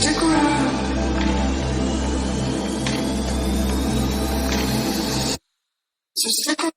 stick around. So stick around.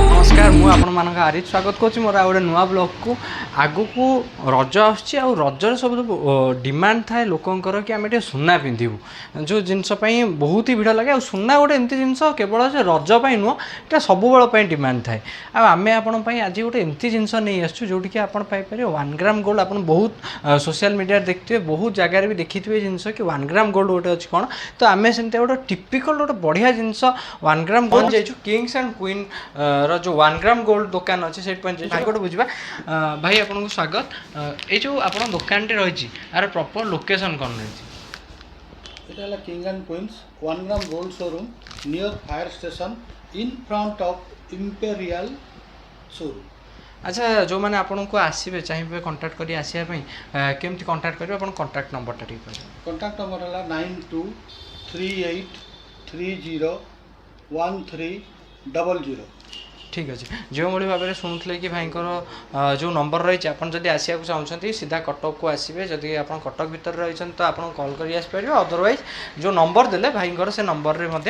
नमस्कार मु आपण आरिफ स्वागत करुँच मोर गोटे नुआ ब्लॉग को आगु को रज आजर सब डिमांड थाए लोकंर कि आम सुना पिंधु जो जिनसपाई बहुत ही भिड़ लगे आ सुना गोटे एमती जिनस केवल रजपाई नुह ये सब बेल डिमांड थाए आम आपण आज गोटे एमती जिनस नहीं आसु जोटि कि आप पाइपर 1 ग्राम गोल्ड आप बहुत सोशल मीडिया देखते बहुत जगार भी देखी थे जिनस कि 1 ग्राम गोल्ड गोटे अच्छी कौन तो आम से गोटे टिपिकल गोटे बढ़िया जिनस 1 ग्राम गोल्ड जाइए किंग्स एंड क्वीन रो 1 ग्राम गोल्ड दुकान अच्छे से गोटे बुझा भाई आपको स्वागत ये जो आप दुकान रही यार प्रॉपर लोकेशन कौन रही এটা king and queens 1 gram gold showroom near fire station in front of imperial showroom. अच्छा जो मैंने आपन को आसबे चाहिए कंटाक्ट करी आसवाई केमती कंटाक्ट करेंगे आप कंटाक्ट नंबर टा ठीक कॉन्टैक्ट नंबर है 9238301300। ठीक अच्छे जो भाई भाव में शुणुले कि भाई जो नंबर रही आप आसवा चाहते सीधा कटक को आसबे जदि आप कटक भीतर रही तो आप कॉल कर आसपारे अदरवाइज जो नंबर देले भाई से नंबर में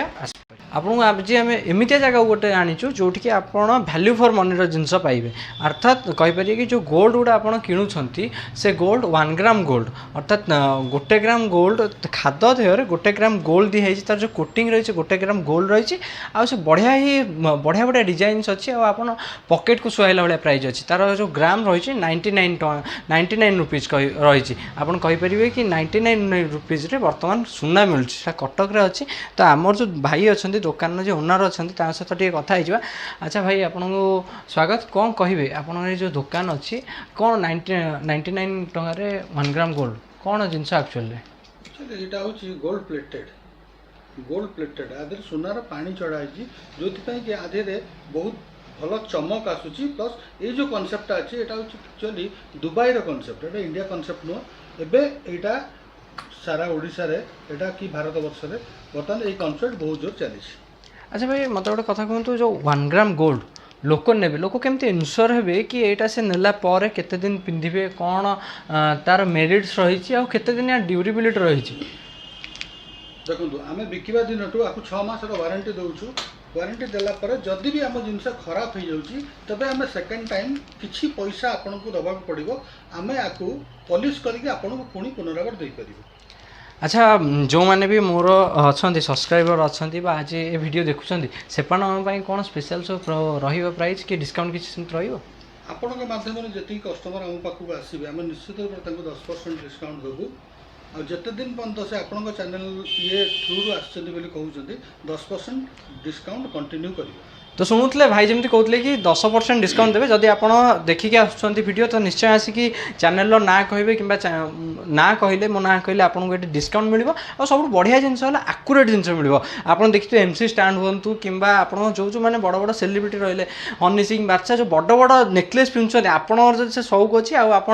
आपको आज आम एमती जगह गोटे आनीचु जोटि कि आप भैल्यू फॉर मनी जिनस पाइबे अर्थात कहीपर कि जो गोल्ड गुड़ा आप किणुंट से गोल्ड 1 ग्राम गोल्ड अर्थात 1 ग्राम गोल्ड खाद देहर 1 ग्राम गोल्ड दी तार जो कोटिंग रही 1 ग्राम गोल्ड रही से बढ़िया ही बढ़िया बढ़िया डिजाइन अच्छी आप पकेट को सुहाइला भाया प्राइस अच्छी तार जो ग्राम रही 99 रुपीज रही आपरे कि 99 रुपीज बर्तमान सुना मिलूँ कटक अच्छी तो आमर जो भाई अच्छा दुकान जो ओनर अच्छा सहित टे कथा अच्छा भाई आपको स्वागत कौन कहे आप जो दुकान अच्छी कौन 99 टकर 1 ग्राम गोल्ड कौन जिनस एक्चुअली এটা হচ্ছে গোল্ড প্লেটেড আদের সোনার পানি চড়া হয়েছি যোপাই কি আধেরে বহুত ভাল চমক আসুচি প্লস এই যে কনসেপ্টটা আছে এটা হচ্ছে একচুয়ালি দুবাইর কনসেপ্ট এটা ইন্ডিয়া কনসেপ্ট নুহ এবে এইটা সারা ওড়িশারে এটা কি ভারতবর্ষে বর্তমান এই কনসেপ্ট বহুত জোর চালিছে। अच्छा भाई मत गोटे कथा कहतु जो 1 ग्राम गोल्ड लोक ने लोक केमती इनश्योर हे कि यहाँ से नेला केते दिन पिंधे कौन तार मेरिट्स रही केते दिन या ड्यूरेबिलिटी रही देखो आम बिकवा दिन आपको 6 मासर वारंटी दौचु वारंटी देला जदि भी आम जिनस खराब हो जाऊँगी तबे आम सेकेंड टाइम किसी पैसा आपन को दबा पड़ो आम आपको पॉलिश करके आपन को पुणी पुनरावर दे पारिबो। अच्छा जो मैंने भी मोर अच्छा सब्सक्राइबर अच्छा आज ये वीडियो देखुं से कौन स्पेशल सब रही प्राइस कि डिस्काउंट किसी आपण माध्यम जी कस्टमर आम पाखक आसवे आम निश्चित रूप से 10% डिस्काउंट देवु आते दिन पर्यटन से आपण चैनल ये थ्रू कहते 10% डिस्काउंट कंटिन्यू कर। तो शुणुले भाई जमी कहते कि 10% डिस्काउंट देवे जदि आप देखिए आसुँच वीडियो तो निश्चय आसिक चैनल ना कहे कि ना कहले मो ना कहले आपको ये डिस्काउंट मिल और सब बढ़िया जिनस आकुरेट जिन मिल आप देखिए एमसी स्टाण्ड हूँ कि आप जो जो मैंने बड़ बड़ सेलिब्रिटी रही हनी सिंह बादशाह जो बड़ बड़ नेकलेस पिंधुं आपंकर से शौक अच्छी आप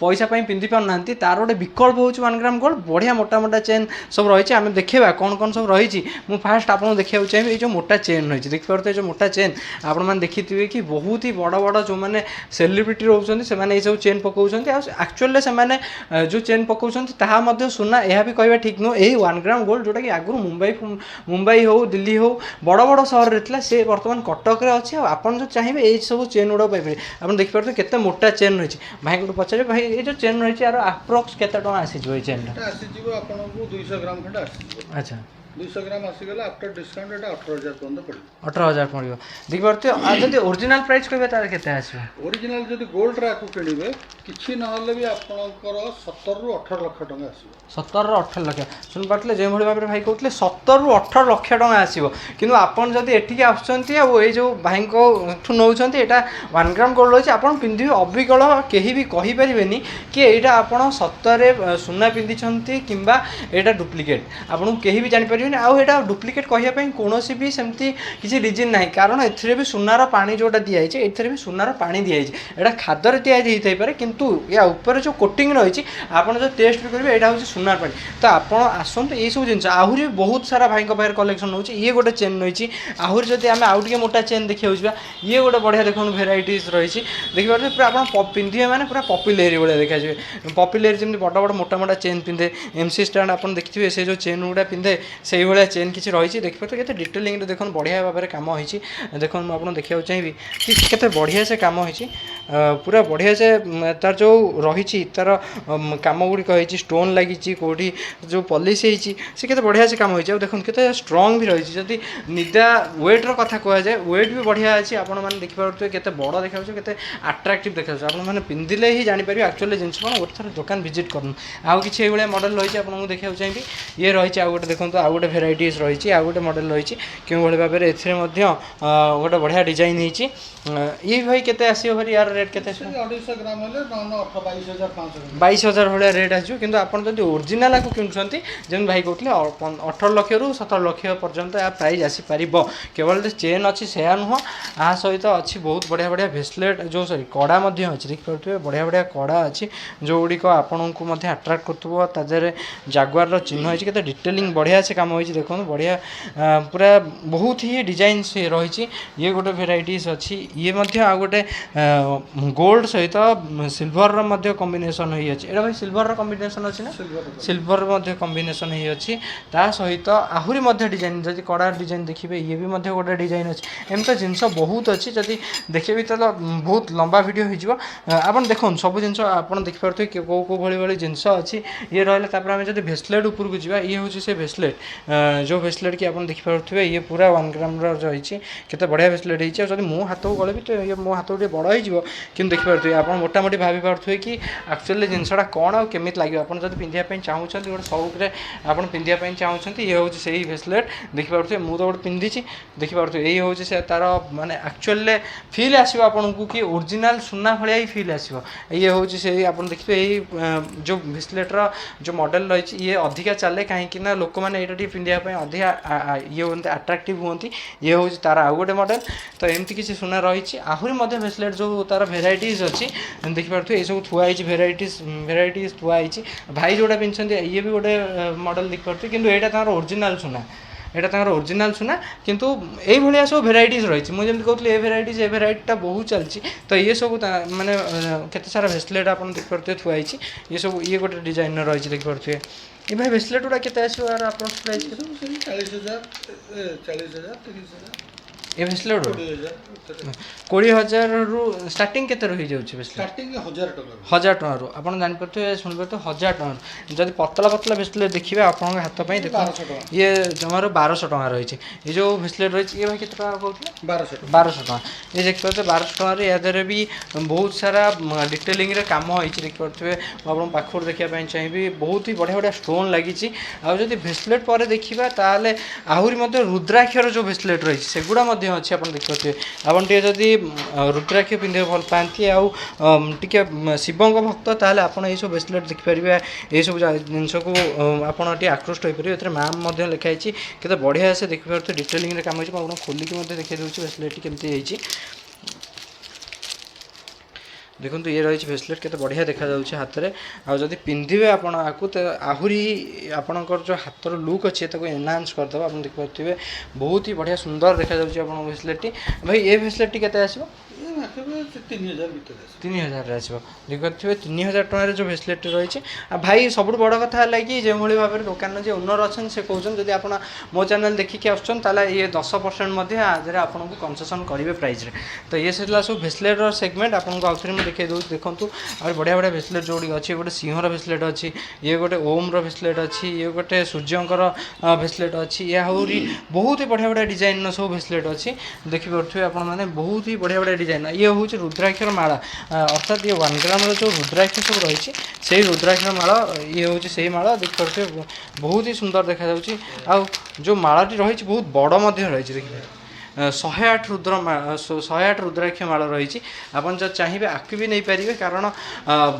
पैसा पिंधि पारना तार गोटे विकल्प हो 1 ग्राम गोल्ड बढ़िया मोटा मोटा चेन सब रही है आम देखा कौन कौन सब रही मुझे फास्ट आपको देखा चाहिए ये जो मोटा चेन रही देखिए जो मोटा चेन आपण मैंने देखी थे कि बहुत ही बड़ बड़ जो मैंने सेलिब्रिटी रोचे से सब चेन पकाउं एक्चुअली से जो चेन पकाउं सुना यह भी कहवा ठीक नुह यही 1 ग्राम गोल्ड जोटा कि आगुरी मुंबई हो दिल्ली हो बड़ बड़ सहर में से बर्तमान कटक अच्छे आपन जो चाहिए ये सब चेन गुड़ा पाइपर आप देखिए केते मोटा चेन रही भाई को पचारे भाई ये जो चेन रही यार अप्रोक्स केते टका आसी चेन 200 ग्राम खंड। अच्छा 200 ग्राम आसीगला आफ्टर डिस्काउंट एटा 18,000 पर्यंत पड़े 18,000 पड़ो देखिए आज जब ओरिजिनल प्राइस कहबे तार केते आसीबो ओरिजिनल जदि गोल्ड राकू किनिबे किछि नहले भी आपनकर 17 रु 18 लाख टका आसीबो 17 ରୁ 18 ଲକ୍ଷ ଶୁଣି ପାରୁଥିଲେ ଯେଉଁଭଳି ଭାବରେ ଭାଇ କହୁଥିଲେ 17 ରୁ 18 ଲକ୍ଷ ଟଙ୍କା ଆସିବ କିନ୍ତୁ ଆପଣ ଯଦି ଏଠିକି ଆସୁଛନ୍ତି ଆଉ ଏଇ ଯେଉଁ ଭାଇଙ୍କଠୁ ନେଉଛନ୍ତି ଏଇଟା 1 ଗ୍ରାମ ଗୋଲ୍ଡ ରହିଛି ଆପଣ ପିନ୍ଧିବେ ଅବିକଳ କେହି ବି କହିପାରିବେନି କି ଏଇଟା ଆପଣ ସତରେ ସୁନା ପିନ୍ଧିଛନ୍ତି କିମ୍ବା ଏଇଟା ଡୁପ୍ଲିକେଟ୍ ଆପଣଙ୍କୁ କେହି ବି ଜାଣିପାରିବେନି ଆଉ ଏଇଟା ଡୁପ୍ଲିକେଟ୍ କହିବା ପାଇଁ କୌଣସି ବି ସେମିତି କିଛି ରିଜିନ୍ ନାହିଁ କାରଣ ଏଥିରେ ବି ସୁନାର ପାଣି ଯେଉଁଟା ଦିଆଯାଇଛି ଏଥିରେ ବି ସୁନାର ପାଣି ଦିଆଯାଇଛି ଏଇଟା ଖାଦ୍ୟରେ ତିଆରି ହେଇଥାଇପାରେ କିନ୍ତୁ ୟା ଉପରେ ଯେଉଁ କୋଟିଂ ରହିଛି ଆପଣ ଯେଉଁ ଟେଷ୍ଟ ବି କରିବେ ଏଇଟା ହେଉଛି ସୁନାର ପାଣି ତ ଆପଣ ଆସନ୍ତୁ ଏଇସବୁ ଜିନିଷ ଆହୁରି ବହୁତ ସାରା ଭାଇଙ୍କ ପାଖରେ କଲେକ୍ସନ୍ ହେଉଛି ଇଏ ଗୋଟେ ଚେନ୍ ରହିଛି ଆହୁରି ଯଦି ଆମେ ଆଉ ଟିକେ ମୋଟା ଚେନ୍ ଦେଖିବାକୁ ଯିବା ଇଏ ଗୋଟେ ବଢ଼ିଆ ଦେଖନ୍ତୁ ଭେରାଇଟିଜ୍ ରହିଛି ଦେଖିପାରୁଥିବେ ପୁରା ଆପଣ ପିନ୍ଧିବେ ମାନେ ପୁରା ପପି ଲେହେରୀ ଭଳିଆ ଦେଖାଯିବେ ପପି ଲେହେରୀ ଯେମିତି ବଡ଼ ବଡ଼ ମୋଟା ମୋଟା ଚେନ୍ ପିନ୍ଧେ MC ଷ୍ଟାଣ୍ଡ ଆପଣ ଦେଖିଥିବେ ସେ ଯେଉଁ ଚେନ୍ ଗୁଡ଼ା ପିନ୍ଧେ ସେଇଭଳିଆ ଚେନ୍ କିଛି ରହିଛି ଦେଖିପାରୁଥିବେ କେତେ ଡିଟେଲିଂରେ ଦେଖନ୍ତୁ ବଢ଼ିଆ ଭାବରେ କାମ ହେଇଛି ଦେଖନ୍ତୁ ମୁଁ ଆପଣଙ୍କୁ ଦେଖିବାକୁ ଚାହିଁବି କି କେତେ ବଢ଼ିଆ ସେ କାମ ହେଇଛି ପୁରା ବଢ଼ିଆ ସେ ତାର ଯେଉଁ ରହିଛି ତାର କାମ ଗୁଡ଼ିକ ହେଇଛି ଷ୍ଟୋନ୍ ଲାଗିଛି କେଉଁଠି ଯେଉଁ ପଲିସି ହେଇଛି ସେ କେତେ ବଢ଼ିଆ ସେ କାମ ହେଇଛି ଆଉ ଦେଖନ୍ତୁ କେତେ ଷ୍ଟ୍ରଙ୍ଗ ବି ରହିଛି ଯଦି ନିଦା ୱେଟ୍ର କଥା କୁହାଯାଏ ୱେଟ୍ ବି ବଢ଼ିଆ ଅଛି ଆପଣମାନେ ଦେଖିପାରୁଥିବେ କେତେ ବଡ଼ ଦେଖାଯାଉଛି କେତେ ଆଟ୍ରାକ୍ଟିଭ୍ ଦେଖାଯାଉଛି ଆପଣମାନେ ପିନ୍ଧିଲେ ହିଁ ଜାଣିପାରିବେ ଆକ୍ଚୁଆଲି ଜିନିଷ କ'ଣ ଗୋଟେ ଥର ଦୋକାନ ଭିଜିଟ୍ କରନ୍ତୁ ଆଉ କିଛି ଏଇଭଳିଆ ମଡ଼େଲ୍ ରହିଛି ଆପଣଙ୍କୁ ଦେଖିବାକୁ ଚାହିଁବି ଇଏ ରହିଛି ଆଉ ଗୋଟେ ଦେଖନ୍ତୁ ଆଉ ଗୋଟେ ଭେରାଇଟିଜ୍ ରହିଛି ଆଉ ଗୋଟେ ମଡ଼େଲ୍ ରହିଛି କେଉଁଭଳି ଭାବରେ ଏଥିରେ ମଧ୍ୟ ଗୋଟେ ବଢ଼ିଆ ଡିଜାଇନ୍ ହେଇଛି ଇଏ ଭାଇ କେତେ ଆସିବ ଭାରି ୟାର ରେଟ୍ କେତେ ଆସିବ 250 ଗ୍ରାମ ହେଲେ 22,500 22,000 ଭଳିଆ ରେଟ୍ ଆସିବ କିନ୍ତୁ ଆପଣ ଯଦି ଓରିଜିନାଲ୍ ଆକୁ କିଣୁଛନ୍ତି ଯେମିତି ଭାଇ କହୁଥିଲେ 18 ଲକ୍ଷରୁ 17 ଲକ୍ଷ ପର୍ଯ୍ୟନ୍ତ ଏହା ପ୍ରାଇସ୍ ଆସିପାରିବ କେବଳ ଯେ ଚେନ୍ ଅଛି ସେୟା ନୁହଁ ଆ ସହିତ ଅଛି ବହୁତ ବଢ଼ିଆ ବଢ଼ିଆ ଭେସଲେଟ୍ ଯେଉଁ ସରି କଡ଼ା ମଧ୍ୟ ଅଛି ଦେଖିପାରୁଥିବେ ବଢ଼ିଆ ବଢ଼ିଆ କଡ଼ା ଅଛି ଯେଉଁଗୁଡ଼ିକ ଆପଣଙ୍କୁ ମଧ୍ୟ ଆଟ୍ରାକ୍ଟ କରୁଥିବ ତା ଦେହରେ ଜାଗୁଆରର ଚିହ୍ନ ହେଇଛି କେତେ ଡିଟେଲିଂ ବଢ଼ିଆ ସେ କାମ ହେଇଛି ଦେଖନ୍ତୁ ବଢ଼ିଆ ପୁରା ବହୁତ ହି ଡିଜାଇନ୍ ସେ ରହିଛି ଇଏ ଗୋଟେ ଭେରାଇଟିଜ୍ ଅଛି ଇଏ ମଧ୍ୟ ଆଉ ଗୋଟେ ଗୋଲ୍ଡ ସହିତ ସିଲଭରର ମଧ୍ୟ କମ୍ବିନେସନ୍ ହେଇଅଛି ଏଇଟା ଭାଇ ସିଲଭରର କମ୍ବିନେସନ୍ ଅଛି ନା ସିଲଭର ମଧ୍ୟ କମ୍ବିନେସନ୍ ହେଇଅଛି ତା ସହିତ ଆହୁରି ମଧ୍ୟ ଡିଜାଇନ୍ ଯଦି କଡ଼ା ଡିଜାଇନ୍ ଦେଖିବେ ଇଏ ବି ମଧ୍ୟ ଗୋଟେ ଡିଜାଇନ୍ ଅଛି ଏମିତି ଜିନିଷ ବହୁତ ଅଛି ଯଦି ଦେଖିବେ ତାହେଲେ ବହୁତ ଲମ୍ବା ଭିଡ଼ିଓ ହେଇଯିବ ଆପଣ ଦେଖନ୍ତୁ ସବୁ ଜିନିଷ ଆପଣ ଦେଖିପାରୁଥିବେ କେଉଁ କେଉଁ ଭଳି ଭଳି ଜିନିଷ ଅଛି ଇଏ ରହିଲା ତାପରେ ଆମେ ଯଦି ଭେସଲେଟ୍ ଉପରକୁ ଯିବା ଇଏ ହେଉଛି ସେ ଭେସଲେଟ୍ ଯେଉଁ ଭେସଲେଟ୍ କି ଆପଣ ଦେଖିପାରୁଥିବେ ଇଏ ପୁରା 1 ଗ୍ରାମର ରହିଛି କେତେ ବଢ଼ିଆ ଭେସଲେଟ୍ ହେଇଛି ଆଉ ଯଦି ମୋ ହାତକୁ ଗଲେବି ତ ଇଏ ମୋ ହାତକୁ ଟିକେ ବଡ଼ ହେଇଯିବ କିନ୍ତୁ ଦେଖିପାରୁଥିବେ ଆପଣ ମୋଟାମୋଟି ଭାବିପାରୁଥିବେ କି ଆକ୍ଚୁଆଲି ଜିନିଷଟା କ'ଣ ଆଉ କେମିତି ଲାଗିବ ଆପଣ ଯଦି ପିନ୍ଧିବା ପାଇଁ ଚାହୁଁଛନ୍ତି ଗୋଟେ ସଉକରେ ଆପଣ ପିନ୍ଧିବା ପାଇଁ ଚାହୁଁଛନ୍ତି ଇଏ ହେଉଛି ସେଇ ଭେସଲେଟ୍ ଦେଖିପାରୁଥିବେ ମୁଁ ତ ଗୋଟେ ପିନ୍ଧିଛି ଦେଖିପାରୁଥିବେ ଏଇ ହେଉଛି ସେ ତା'ର ମାନେ ଆକ୍ଚୁଆଲିରେ ଫିଲ୍ ଆସିବ ଆପଣଙ୍କୁ କି ଓରିଜିନାଲ୍ ସୁନା ଭଳିଆ ହିଁ ଫିଲ୍ ଆସିବ ଇଏ ହେଉଛି ସେଇ ଆପଣ ଦେଖିବେ ଏଇ ଯେଉଁ ଭେସଲେଟ୍ର ଯେଉଁ ମଡ଼େଲ୍ ରହିଛି ଇଏ ଅଧିକା ଚାଲେ କାହିଁକି ନା ଲୋକମାନେ ଏଇଟା ଟିକେ ପିନ୍ଧିବା ପାଇଁ ଅଧିକା ଇଏ ହୁଅନ୍ତି ଆଟ୍ରାକ୍ଟିଭ୍ ହୁଅନ୍ତି ଇଏ ହେଉଛି ତା'ର ଆଉ ଗୋଟେ ମଡ଼େଲ୍ ତ ଏମିତି କିଛି ସୁନା ରହିଛି ଆହୁରି ମଧ୍ୟ ଭେସଲେଟ୍ ଯେଉଁ ତା'ର ଭେରାଇଟିଜ୍ ଅଛି ଦେଖିପାରୁଥିବେ ଏସବୁ ଥୁଆ ହେଇଛି ଭେରାଇଟିଜ୍ ଥୁଆ ହେଇଛି ଭାଇ ଯେଉଁଟା ପିନ୍ଧିଛନ୍ତି ଇଏ ବି ଗୋଟେ ମଡ଼େଲ୍ ଦେଖିପାରୁଥିବେ କିନ୍ତୁ ଏଇଟା ତାଙ୍କର ଓରିଜିନାଲ୍ ସୁନା এটা ତାଙ୍କର ଓରିଜିନାଲ୍ ସୁନା କିନ୍ତୁ ଏଇଭଳିଆ ସବୁ ଭେରାଇଟିଜ୍ ରହିଛି ମୁଁ ଯେମିତି କହୁଥିଲି ଏ ଭେରାଇଟିଟା ବହୁତ ଚାଲିଛି ତ ଇଏ ସବୁ ମାନେ କେତେ ସାରା ଭେସଲେଟ୍ ଆପଣ ଦେଖିପାରୁଥିବେ ଥୁଆ ହେଇଛି ଇଏ ସବୁ ଇଏ ଗୋଟେ ଡିଜାଇନର ରହିଛି ଦେଖିପାରୁଥିବେ ଏ ଭାଇ ଭେସଲେଟ୍ ଗୁଡ଼ା କେତେ ଆସିବ ୟାର ଆପ୍ରୋକ୍ସ ପ୍ରାଇସ୍ କେତେ 40,000 30,000 ଏ ଭେସଲେଟ୍ 20,000ରୁ ଷ୍ଟାର୍ଟିଂ କେତେ ରହିଯାଉଛି ଭେସଲେଟ୍ ଷ୍ଟାର୍ଟିଂ 1,000 ଟଙ୍କା 1,000 ଟଙ୍କାରୁ ଆପଣ ଜାଣିପାରୁଥିବେ ଶୁଣିପାରୁଥିବେ 1,000 ଟଙ୍କାରୁ ଯଦି ପତଳା ଭେସଲେଟ୍ ଦେଖିବେ ଆପଣଙ୍କ ହାତ ପାଇଁ ଦେଖନ୍ତୁ ଇଏ ଜମାରୁ 1,200 ଟଙ୍କା ରହିଛି ଏ ଯେଉଁ ଭେସଲେଟ୍ ରହିଛି ଇଏ ଭାଇ କେତେ ଟଙ୍କା କହୁଥିଲେ 1,200 ଟଙ୍କା ଇଏ ଦେଖିପାରୁଥିବେ 1,200 ଟଙ୍କାରେ ୟା ଦେହରେ ବି ବହୁତ ସାରା ଡିଟେଲିଂରେ କାମ ହେଇଛି ଦେଖିପାରୁଥିବେ ମୁଁ ଆପଣଙ୍କ ପାଖରୁ ଦେଖିବା ପାଇଁ ଚାହିଁବି ବହୁତ ହି ବଢ଼ିଆ ବଢ଼ିଆ ଷ୍ଟୋନ୍ ଲାଗିଛି ଆଉ ଯଦି ଭେସଲେଟ୍ ପରେ ଦେଖିବା ତାହେଲେ ଆହୁରି ମଧ୍ୟ ରୁଦ୍ରାକ୍ଷର ଯେଉଁ ଭେସଲେଟ୍ ରହିଛି ସେଗୁଡ଼ା ମଧ୍ୟ ଅଛି ଆପଣ ଦେଖିପାରୁଥିବେ ଆପଣ ଟିକେ ଯଦି ରୁଦ୍ରାକ୍ଷ ପିନ୍ଧିବାକୁ ଭଲ ପାଆନ୍ତି ଆଉ ଟିକେ ଶିବଙ୍କ ଭକ୍ତ ତାହେଲେ ଆପଣ ଏଇସବୁ ଭେସଲେଟ୍ ଦେଖିପାରିବେ ଏଇସବୁ ଜିନିଷକୁ ଆପଣ ଟିକେ ଆକୃଷ୍ଟ ହୋଇପାରିବେ ଏଥିରେ ମ୍ୟାମ୍ ମଧ୍ୟ ଲେଖା ହେଇଛି କେତେ ବଢ଼ିଆ ସେ ଦେଖିପାରୁଥିବେ ଡିଟେଲିଂରେ କାମ ହେଇଛି ମୁଁ ଆପଣଙ୍କୁ ଖୋଲିକି ମଧ୍ୟ ଦେଖାଇ ଦେଉଛି ଭେସଲେଟ୍ଟି କେମିତି ହେଇଛି ଦେଖନ୍ତୁ ଇଏ ରହିଛି ଭେସଲେଟ୍ କେତେ ବଢ଼ିଆ ଦେଖାଯାଉଛି ହାତରେ ଆଉ ଯଦି ପିନ୍ଧିବେ ଆପଣ ଆକୁ ତ ଆହୁରି ଆପଣଙ୍କର ଯେଉଁ ହାତର ଲୁକ୍ ଅଛି ତାକୁ ଏନହାନ୍ସ କରିଦେବ ଆପଣ ଦେଖିପାରୁଥିବେ ବହୁତ ହି ବଢ଼ିଆ ସୁନ୍ଦର ଦେଖାଯାଉଛି ଆପଣଙ୍କ ଭେସଲେଟ୍ଟି ଭାଇ ଏ ଭେସଲେଟ୍ଟି କେତେ ଆସିବ ଦେଖିବେ ସେ 3000 ଭିତରେ ଆସିବ। 3000 ଆସିବ ଦେଖିପାରୁଥିବେ 3000 ଟଙ୍କାରେ ଯେଉଁ ଭେସଲେଟ୍ ରହିଛି। ଆଉ ଭାଇ ସବୁଠୁ ବଡ଼ କଥା ହେଲା କି ଯେଉଁଭଳି ଭାବରେ ଦୋକାନର ଯେ ଓନର୍ ଅଛନ୍ତି ସେ କହୁଛନ୍ତି ଯଦି ଆପଣ ମୋ ଚ୍ୟାନେଲ୍ ଦେଖିକି ଆସୁଛନ୍ତି ତାହେଲେ ଇଏ 10% ମଧ୍ୟ ଆଦେହରେ ଆପଣଙ୍କୁ କନସେସନ୍ କରିବେ ପ୍ରାଇସ୍ରେ। ତ ଇଏ ସେଥିଲା ସବୁ ଭେସଲେଟ୍ର ସେଗମେଣ୍ଟ ଆପଣଙ୍କୁ ଆଉଥରେ ମୁଁ ଦେଖାଇ ଦେଉଛି ଦେଖନ୍ତୁ। ଆହୁରି ବଢ଼ିଆ ବଢ଼ିଆ ଭେସଲେଟ୍ ଯେଉଁଗୁଡ଼ିକ ଅଛି ଗୋଟେ ସିଂହର ଭେସଲେଟ୍ ଅଛି, ଇଏ ଗୋଟେ ଓମ୍ର ଭେସଲେଟ୍ ଅଛି, ଇଏ ଗୋଟେ ସୂର୍ଯ୍ୟଙ୍କର ଭେସଲେଟ୍ ଅଛି, ଇଏ ଆହୁରି ବହୁତ ହି ବଢ଼ିଆ ବଢ଼ିଆ ଡିଜାଇନ୍ର ସବୁ ଭେସଲେଟ୍ ଅଛି ଦେଖିପାରୁଥିବେ ଆପଣମାନେ ବହୁତ ହି ବଢ଼ିଆ ବଢ଼ିଆ ଡିଜାଇନ୍। ଇଏ ହେଉଛି ରୁଦ୍ରାକ୍ଷର ମାଳା ଅର୍ଥାତ୍ ଇଏ 1 ଗ୍ରାମର ଯେଉଁ ରୁଦ୍ରାକ୍ଷ ସବୁ ରହିଛି ସେଇ ରୁଦ୍ରାକ୍ଷର ମାଳ ଇଏ ହେଉଛି ସେଇ ମାଳ ଦେଖିପାରୁଥିବେ ବହୁତ ହି ସୁନ୍ଦର ଦେଖାଯାଉଛି। ଆଉ ଯେଉଁ ମାଳଟି ରହିଛି ବହୁତ ବଡ଼ ମଧ୍ୟ ରହିଛି ଦେଖିବେ 108 ରୁଦ୍ରାକ୍ଷ ମାଳ ରହିଛି। ଆପଣ ଯଦି ଚାହିଁବେ ଆକୁ ବି ନେଇପାରିବେ କାରଣ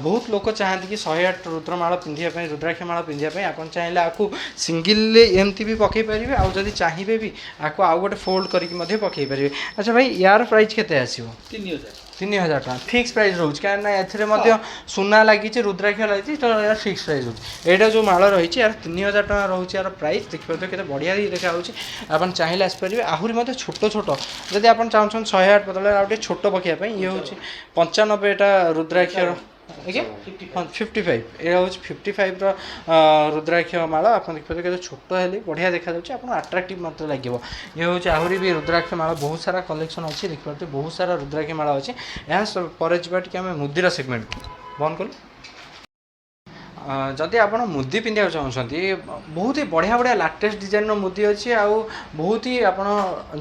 ବହୁତ ଲୋକ ଚାହାନ୍ତି କି 108 ରୁଦ୍ରମାଳ ପିନ୍ଧିବା ପାଇଁ ରୁଦ୍ରାକ୍ଷ ମାଳ ପିନ୍ଧିବା ପାଇଁ। ଆପଣ ଚାହିଁଲେ ଆକୁ ସିଙ୍ଗିଲରେ ଏମିତି ବି ପକାଇ ପାରିବେ ଆଉ ଯଦି ଚାହିଁବେ ବି ଆକୁ ଆଉ ଗୋଟେ ଫୋଲ୍ଡ କରିକି ମଧ୍ୟ ପକାଇ ପାରିବେ। ଆଚ୍ଛା ଭାଇ ୟାର ପ୍ରାଇସ୍ କେତେ ଆସିବ? 3000 ଟଙ୍କା ଫିକ୍ସ ପ୍ରାଇସ୍ ରହୁଛି କାହିଁକିନା ଏଥିରେ ମଧ୍ୟ ସୁନା ଲାଗିଛି ରୁଦ୍ରାକ୍ଷ ଲାଗିଛି ତ ଏହାର ଫିକ୍ସ ପ୍ରାଇସ୍ ରହୁଛି। ଏଇଟା ଯେଉଁ ମାଳ ରହିଛି ୟାର 3000 ଟଙ୍କା ରହୁଛି ୟାର ପ୍ରାଇସ୍ ଦେଖିପାରୁଥିବେ କେତେ ବଢ଼ିଆ ଦେଖାଯାଉଛି। ଆପଣ ଚାହିଁଲେ ଆସିପାରିବେ ଆହୁରି ମଧ୍ୟ ଛୋଟ ଛୋଟ ଯଦି ଆପଣ ଚାହୁଁଛନ୍ତି 108 ବଦଳରେ ଆଉ ଟିକେ ଛୋଟ ପକାଇବା ପାଇଁ ଇଏ ହେଉଛି 95 ଏଇଟା ରୁଦ୍ରାକ୍ଷର ଆଜ୍ଞା 55 ଏଇଟା ହେଉଛି 55ର ରୁଦ୍ରାକ୍ଷ ମାଳ। ଆପଣ ଦେଖିପାରୁଥିବେ କେତେ ଛୋଟ ହେଲେ ବଢ଼ିଆ ଦେଖାଯାଉଛି ଆପଣ ଆଟ୍ରାକ୍ଟିଭ୍ ମଧ୍ୟ ଲାଗିବ। ଇଏ ହେଉଛି ଆହୁରି ବି ରୁଦ୍ରାକ୍ଷ ମାଳ ବହୁତ ସାରା କଲେକ୍ସନ୍ ଅଛି ଦେଖିପାରୁଥିବେ ବହୁତ ସାରା ରୁଦ୍ରାକ୍ଷ ମାଳ ଅଛି। ଏହା ପରେ ଯିବା ଟିକେ ଆମେ ମୁଦିର ସେଗମେଣ୍ଟକୁ ବନ୍ଦ କଲୁ। ଯଦି ଆପଣ ମୁଦି ପିନ୍ଧିବାକୁ ଚାହୁଁଛନ୍ତି ବହୁତ ହି ବଢ଼ିଆ ବଢ଼ିଆ ଲାଟେଷ୍ଟ ଡିଜାଇନର ମୁଦି ଅଛି ଆଉ ବହୁତ ହି ଆପଣ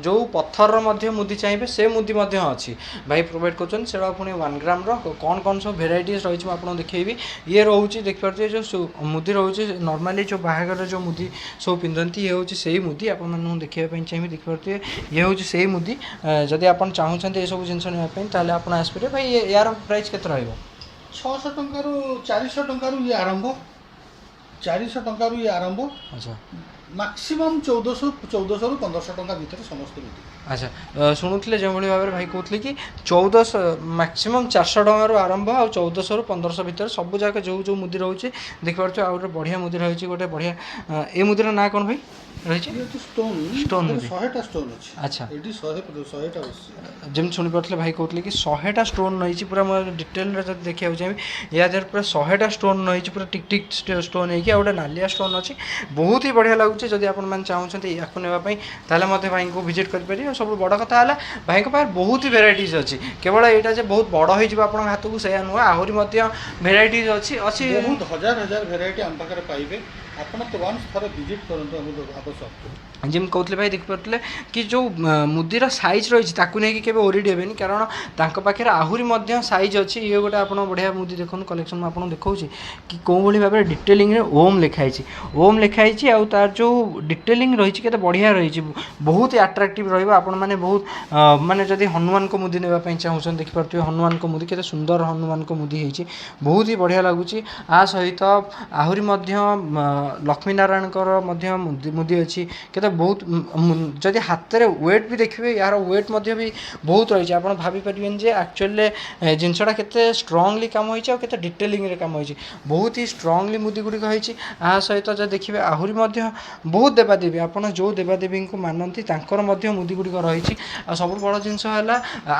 ଯେଉଁ ପଥରର ମଧ୍ୟ ମୁଦି ଚାହିଁବେ ସେ ମୁଦି ମଧ୍ୟ ଅଛି ଭାଇ ପ୍ରୋଭାଇଡ଼ କରୁଛନ୍ତି। ସେଟା ପୁଣି 1 ଗ୍ରାମର କ'ଣ କ'ଣ ସବୁ ଭେରାଇଟିଜ୍ ରହିଛି ମୁଁ ଆପଣଙ୍କୁ ଦେଖେଇବି। ଇଏ ରହୁଛି ଦେଖିପାରୁଥିବେ ଯେଉଁ ମୁଦି ରହୁଛି ନର୍ମାଲି ଯେଉଁ ବାହାଘରରେ ଯେଉଁ ମୁଦି ସବୁ ପିନ୍ଧନ୍ତି ଇଏ ହେଉଛି ସେଇ ମୁଦି ଆପଣମାନଙ୍କୁ ଦେଖିବା ପାଇଁ ଚାହିଁବେ ଦେଖିପାରୁଥିବେ ଇଏ ହେଉଛି ସେଇ ମୁଦି। ଯଦି ଆପଣ ଚାହୁଁଛନ୍ତି ଏସବୁ ଜିନିଷ ନେବା ପାଇଁ ତାହେଲେ ଆପଣ ଆସିପାରିବେ। ଭାଇ ୟାର ପ୍ରାଇସ୍ କେତେ ରହିବ? 600 ଟଙ୍କାରୁ 400 ଟଙ୍କାରୁ ଇଏ ଆରମ୍ଭ 400 ଟଙ୍କାରୁ ଇଏ ଆରମ୍ଭ ଆଚ୍ଛା ମାକ୍ସିମମ୍ 1400ରୁ 1500 ଟଙ୍କା ଭିତରେ ସମସ୍ତେ ମୁଦି। ଆଚ୍ଛା ଶୁଣୁଥିଲେ ଯେଉଁଭଳି ଭାବରେ ଭାଇ କହୁଥିଲେ କି 1400 ମ୍ୟାକ୍ସିମମ୍ 400 ଟଙ୍କାରୁ ଆରମ୍ଭ ଆଉ 1400ରୁ 1500 ଭିତରେ ସବୁ ଯାକ ଯେଉଁ ଯେଉଁ ମୁଦି ରହୁଛି ଦେଖିପାରୁଥିବେ। ଆଉ ଗୋଟେ ବଢ଼ିଆ ମୁଦି ରହିଛି ଗୋଟେ ବଢ଼ିଆ ଏ ମୁଦିର ନାଁ କ'ଣ ଭାଇ ରହିଛି? ଷ୍ଟୋନ୍ ମୁଦି 100ଟା ଷ୍ଟୋନ୍ ଅଛି। ଆଚ୍ଛା ଏଠି 100ଟା ଅଛି। ଯେମିତି ଶୁଣିପାରୁଥିଲେ ଭାଇ କହୁଥିଲେ କି 100ଟା ଷ୍ଟୋନ୍ ରହିଛି ପୁରା ମୁଁ ଡିଟେଲରେ ଯଦି ଦେଖିବାକୁ ଚାହିଁବି ୟା ଦେହରେ ପୁରା 100ଟା ଷ୍ଟୋନ୍ ରହିଛି ପୁରା ଟିକ୍ ଟିକ୍ ଷ୍ଟୋନ୍ ହେଇକି ଆଉ ଗୋଟେ ନାଲିଆ ଷ୍ଟୋନ୍ ଅଛି ବହୁତ ହି ବଢ଼ିଆ ଲାଗୁଛି। ଯଦି ଆପଣମାନେ ଚାହୁଁଛନ୍ତି ୟାକୁ ନେବା ପାଇଁ ତାହେଲେ ମଧ୍ୟ ଭାଇଙ୍କୁ ଭିଜିଟ୍ କରିପାରିବେ। ଆଉ ସବୁଠୁ ବଡ଼ କଥା ହେଲା ଭାଇଙ୍କ ପାଖରେ ବହୁତ ହି ଭେରାଇଟିଜ୍ ଅଛି କେବଳ ଏଇଟା ଯେ ବହୁତ ବଡ଼ ହେଇଯିବ ଆପଣଙ୍କ ହାତକୁ ସେଇଆ ନୁହେଁ ଆହୁରି ମଧ୍ୟ ଭେରାଇଟିଜ୍ ଅଛି ବହୁତ ହଜାର ଭେରାଇଟି ଆମ ପାଖରେ ପାଇବେ। ଆପଣ ତ ୱାନ୍ସ ଥରେ ଭିଜିଟ୍ କରନ୍ତୁ ଆମ ସପ୍କୁ। ଯେମିତି କହୁଥିଲେ ଭାଇ ଦେଖିପାରୁଥିଲେ କି ଯେଉଁ ମୁଦିର ସାଇଜ୍ ରହିଛି ତାକୁ ନେଇକି କେବେ ଓରିଡ୍ ହେବେନି କାରଣ ତାଙ୍କ ପାଖରେ ଆହୁରି ମଧ୍ୟ ସାଇଜ୍ ଅଛି। ଇଏ ଗୋଟେ ଆପଣ ବଢ଼ିଆ ମୁଦି ଦେଖନ୍ତୁ କଲେକ୍ସନ୍ ମୁଁ ଆପଣଙ୍କୁ ଦେଖାଉଛି କି କେଉଁଭଳି ଭାବରେ ଡିଟେଲିଂରେ ଓମ୍ ଲେଖା ହେଇଛି ଆଉ ତାର ଯେଉଁ ଡିଟେଲିଂ ରହିଛି କେତେ ବଢ଼ିଆ ରହିଛି ବହୁତ ହି ଆଟ୍ରାକ୍ଟିଭ୍ ରହିବ। ଆପଣମାନେ ବହୁତ ମାନେ ଯଦି ହନୁମାନଙ୍କ ମୁଦି ନେବା ପାଇଁ ଚାହୁଁଛନ୍ତି ଦେଖିପାରୁଥିବେ ହନୁମାନଙ୍କ ମୁଦି କେତେ ସୁନ୍ଦର ହନୁମାନଙ୍କ ମୁଦି ହେଇଛି ବହୁତ ହି ବଢ଼ିଆ ଲାଗୁଛି। ଆ ସହିତ ଆହୁରି ମଧ୍ୟ ଲକ୍ଷ୍ମୀ ନାରାୟଣଙ୍କର ମଧ୍ୟ ମୁଦି ଅଛି କେତେ ବହୁତ ଯଦି ହାତରେ ୱେଟ୍ ବି ଦେଖିବେ ଏହାର ୱେଟ୍ ମଧ୍ୟ ବି ବହୁତ ରହିଛି। ଆପଣ ଭାବିପାରିବେନି ଯେ ଆକ୍ଚୁଆଲିରେ ଜିନିଷଟା କେତେ ଷ୍ଟ୍ରଙ୍ଗଲି କାମ ହେଇଛି ଆଉ କେତେ ଡିଟେଲିଂରେ କାମ ହେଇଛି ବହୁତ ହି ଷ୍ଟ୍ରଙ୍ଗଲି ମୁଦି ଗୁଡ଼ିକ ହେଇଛି। ଏହା ସହିତ ଯଦି ଦେଖିବେ ଆହୁରି ମଧ୍ୟ ବହୁତ ଦେବାଦେବୀ ଆପଣ ଯେଉଁ ଦେବାଦେବୀଙ୍କୁ ମାନନ୍ତି ତାଙ୍କର ମଧ୍ୟ ମୁଦି ଗୁଡ଼ିକ ରହିଛି। ଆଉ ସବୁଠୁ ବଡ଼ ଜିନିଷ ହେଲା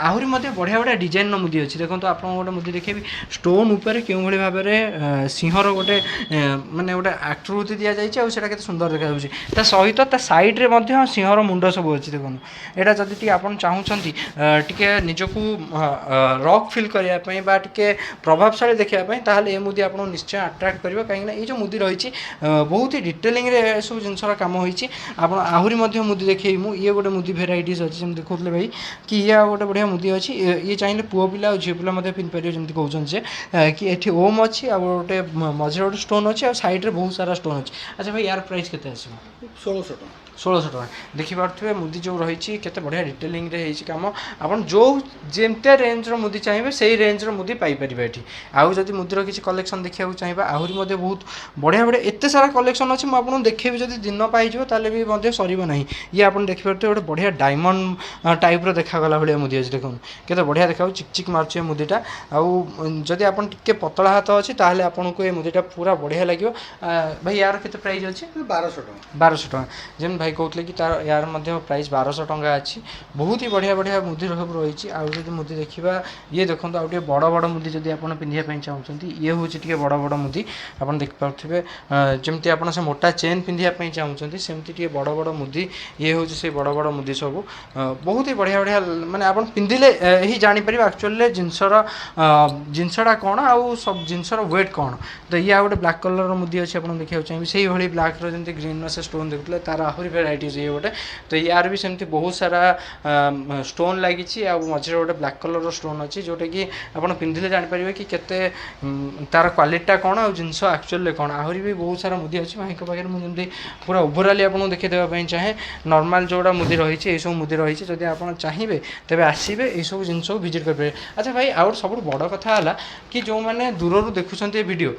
ଆହୁରି ମଧ୍ୟ ବଢ଼ିଆ ବଢ଼ିଆ ଡିଜାଇନର ମୁଦି ଅଛି। ଦେଖନ୍ତୁ ଆପଣଙ୍କୁ ଗୋଟେ ମୁଦି ଦେଖେଇବି ଷ୍ଟୋନ୍ ଉପରେ କେଉଁଭଳି ଭାବରେ ସିଂହର ଗୋଟେ ମାନେ ଗୋଟେ ଆକୃତି ଦିଆଯାଇଛି ଆଉ ସେଇଟା କେତେ ସୁନ୍ଦର ଦେଖାଯାଉଛି। ତା ସହିତ ତା ସାଇଡ଼୍ରେ ମଧ୍ୟ ସିଂହର ମୁଣ୍ଡ ସବୁ ଅଛି ଦେଖନ୍ତୁ। ଏଇଟା ଯଦି ଟିକେ ଆପଣ ଚାହୁଁଛନ୍ତି ଟିକେ ନିଜକୁ ରକ୍ ଫିଲ୍ କରିବା ପାଇଁ ବା ଟିକେ ପ୍ରଭାବଶାଳୀ ଦେଖିବା ପାଇଁ ତାହେଲେ ଏ ମୁଦି ଆପଣଙ୍କୁ ନିଶ୍ଚୟ ଆଟ୍ରାକ୍ଟ କରିବ କାହିଁକିନା ଏଇ ଯେଉଁ ମୁଦି ରହିଛି ବହୁତ ହି ଡିଟେଲିଂରେ ଏସବୁ ଜିନିଷର କାମ ହୋଇଛି। ଆପଣ ଆହୁରି ମଧ୍ୟ ମୁଦି ଦେଖେଇବି ମୁଁ ଇଏ ଗୋଟେ ମୁଦି ଭେରାଇଟିଜ୍ ଅଛି ଯେମିତି ଦେଖୁଥିଲେ ଭାଇ କି ଇଏ ଆଉ ଗୋଟେ ବଢ଼ିଆ ମୁଦି ଅଛି। ଇଏ ଚାହିଁଲେ ପୁଅ ପିଲା ଆଉ ଝିଅ ପିଲା ମଧ୍ୟ ପିନ୍ଧିପାରିବେ ଯେମିତି କହୁଛନ୍ତି ଯେ କି ଏଠି ଓମ୍ ଅଛି ଆଉ ଗୋଟେ ମଝିରେ ଗୋଟେ ଷ୍ଟୋନ୍ ଅଛି ଆଉ ସାଇଡ଼୍ରେ ବହୁତ ସାରା ଷ୍ଟୋନ୍ ଅଛି। ଆଚ୍ଛା ଭାଇ ୟାର ପ୍ରାଇସ୍ କେତେ ଆସିବ? 1600 ଟଙ୍କା। 1600 ଟଙ୍କା ଦେଖିପାରୁଥିବେ ମୁଦି ଯେଉଁ ରହିଛି କେତେ ବଢ଼ିଆ ଡିଟେଲିଂରେ ହେଇଛି କାମ। ଆପଣ ଯେଉଁ ଯେମିତିଆ ରେଞ୍ଜର ମୁଦି ଚାହିଁବେ ସେଇ ରେଞ୍ଜର ମୁଦି ପାଇପାରିବେ ଏଠି। ଆଉ ଯଦି ମୁଦିର କିଛି କଲେକ୍ସନ୍ ଦେଖିବାକୁ ଚାହିଁବା ଆହୁରି ମଧ୍ୟ ବହୁତ ବଢ଼ିଆ ବଢ଼ିଆ ଏତେ ସାରା କଲେକ୍ସନ୍ ଅଛି ମୁଁ ଆପଣଙ୍କୁ ଦେଖେଇବି ଯଦି ଦିନ ପାଇଯିବ ତାହେଲେ ବି ମଧ୍ୟ ସରିବ ନାହିଁ। ଇଏ ଆପଣ ଦେଖିପାରୁଥିବେ ଗୋଟେ ବଢ଼ିଆ ଡାଇମଣ୍ଡ ଟାଇପ୍ର ଦେଖାଗଲା ଭଳିଆ ମୁଦି ଅଛି ଦେଖନ୍ତୁ କେତେ ବଢ଼ିଆ ଦେଖାଯାଉଛି ଚିକ୍ ଚିକ୍ ମାରୁଛି ଏ ମୁଦିଟା। ଆଉ ଯଦି ଆପଣ ଟିକେ ପତଳା ହାତ ଅଛି ତାହେଲେ ଆପଣଙ୍କୁ ଏ ମୁଦିଟା ପୁରା ବଢ଼ିଆ ଲାଗିବ। ଭାଇ ୟାର କେତେ ପ୍ରାଇସ୍ ଅଛି? 1200 ଟଙ୍କା। 1200 ଟଙ୍କା ଯେମିତି भाई कहते कि तार यार प्राइस 1200 टंका अच्छी बहुत ही बढ़िया बढ़िया मुदी सब रही आदि मुदी देखा ये देखो आउ टे बड़ बड़ मुदी जब आप पिंधापी चाहते ये हूँ टे बड़ बड़ मुदी आप देखिपे जमी आप से मोटा चेन पिंधापी चाहते सेमती टे बड़ बड़ मुदी ये हूँ से बड़ बड़ मुदी सब बहुत ही बढ़िया बढ़िया माने आप पिंधिले ही जापर एक्चुअली जिनसटा कौन आउ सब जिनसर वेट कौन तो ये गोटे ब्लाक कलर मुदी अच्छी आप देखा चाहिए से ही ब्लाक जमी ग्रीन से स्टोन देखते तार आहरी भेराइटीज ये गोटे तो यार भी सेमती बहुत सारा स्टोन लगी मझे गोटे ब्लाक कलर स्टोन अच्छी जोटा कि आप पिंधिले जापर कि केते तार क्वालिटीटा कौन आ जिनस एक्चुअली कौन आहरी भी बहुत सारा मुदी अच्छी भाई पाखे मुझे पूरा ओभराली आपको देखीदेवाई चाहे नॉर्मल जोड़ा मुदी रही है सब मुदी रही है जब आप चाहिए तेज आसवे ये जिन विजिट करेंगे। अच्छा भाई आउ सब बड़ कथा है कि जो मैंने दूर देखुं वीडियो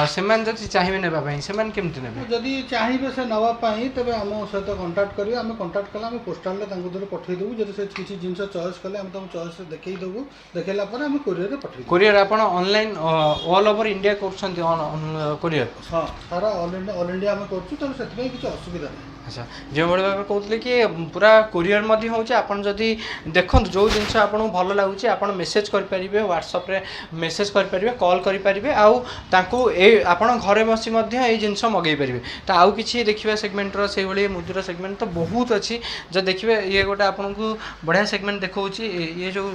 से चाहिए नापी से केमती ने जदि चाहिए से नापी तेज आम सहित कंटाक्ट करेंगे आम कंटाक्ट कला पोस्टाल धर पठेदेवु जब से किसी जिन चॉइस कले तुम चॉइस देखईदेवु देखला कोरियर पठे कोरियर आप ऑनलाइन ऑल ओवर इंडिया कर कोरियर हाँ सारा ऑल इंडिया आम करूँ किसी असुविधा नहीं। अच्छा जो भाई भाव कहते कि पूरा कोरियर होती देखो जो जिन आपको भल लगुच आप मेसेज करेंगे व्हाट्सअप रे मेसेज करेंगे कॉल करेंगे आउ आप घरे बसी ये जिन मगई पारे तो आउ कि देखिए सेगमेंटर से मुदिर सेगमेंट तो बहुत अच्छी जब देखिए ये गोटे आपको बढ़िया सेगमेंट देखा ये जो